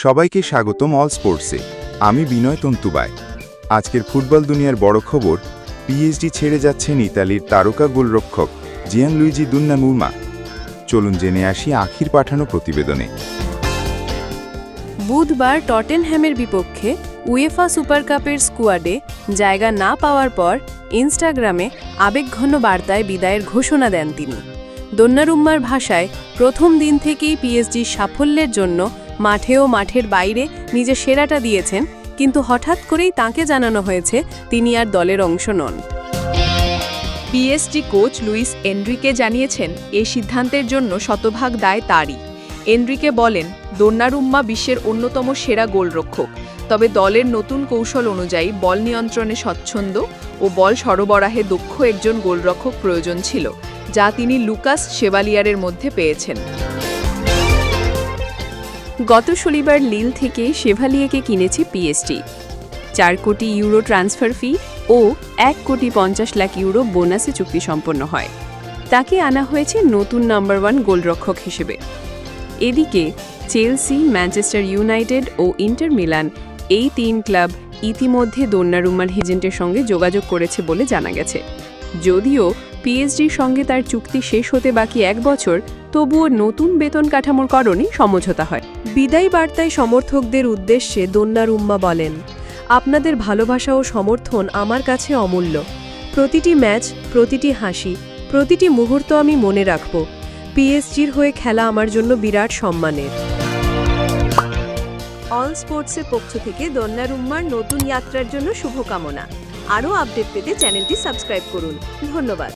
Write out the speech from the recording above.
সবাইকে স্বাগতম অল স্পোর্টসে। আমি বিনয় তন্তুবায়। আজকের ফুটবল দুনিয়ার বড় খবর, পিএসজি ছেড়ে যাচ্ছেন ইতালির তারকা গোলরক্ষক জিয়ানলুইজি দোন্নারুম্মা। চলুন জেনে আসি আখির পাঠানো প্রতিবেদনে। বুধবার টটেনহ্যামের বিপক্ষে উয়েফা সুপার কাপের স্কোয়াডে জায়গা না পাওয়ার পর ইনস্টাগ্রামে আবেগঘন বার্তায় বিদায়ের ঘোষণা দেন তিনি। দোন্নারুম্মার ভাষায়, প্রথম দিন থেকেই পিএসজির সাফল্যের জন্য মাঠে ও মাঠের বাইরে নিজের সেরাটা দিয়েছেন, কিন্তু হঠাৎ করেই তাঁকে জানানো হয়েছে তিনি আর দলের অংশ নন। পিএসজি কোচ লুইস এনরিকে জানিয়েছেন, এই সিদ্ধান্তের জন্য শতভাগ দায় তাঁরই। এনরিকে বলেন, দোন্নারুম্মা বিশ্বের অন্যতম সেরা গোলরক্ষক, তবে দলের নতুন কৌশল অনুযায়ী বল নিয়ন্ত্রণে স্বচ্ছন্দ ও বল সরবরাহে দক্ষ একজন গোলরক্ষক প্রয়োজন ছিল, যা তিনি লুকাস শেভালিয়ারের মধ্যে পেয়েছেন। গত শনিবার লিল থেকে শেভালিয়াকে কিনেছে পিএসজি। 4 কোটি ইউরো ট্রান্সফার ফি ও 1,50,00,000 বোনাসে চুক্তি সম্পন্ন হয়। তাকে আনা হয়েছে নতুন নাম্বার 1 গোলরক্ষক হিসেবে। এদিকে চেলসি, ম্যানচেস্টার ইউনাইটেড ও ইন্টার মিলান, এই 3 ক্লাব ইতিমধ্যে দোন্নারুম্মার এজেন্টের সঙ্গে যোগাযোগ করেছে বলে জানা গেছে। যদিও পিএসজির সঙ্গে তার চুক্তি শেষ হতে বাকি 1 বছর, তবুও নতুন বেতন কাঠামোর কারণে সমঝোতা হয়। বিদায়ী বার্তায় সমর্থকদের উদ্দেশ্যে দোন্নারুম্মা বলেন, আপনাদের ভালোবাসা ও সমর্থন আমার কাছে অমূল্য। প্রতিটি ম্যাচ, প্রতিটি হাসি, প্রতিটি মুহূর্ত আমি মনে রাখব। পিএসজির হয়ে খেলা আমার জন্য বিরাট সম্মানের। অল স্পোর্টসের পক্ষ থেকে দোন্নারুম্মার নতুন যাত্রার জন্য শুভকামনা। আরও আপডেট পেতে চ্যানেলটি সাবস্ক্রাইব করুন। ধন্যবাদ।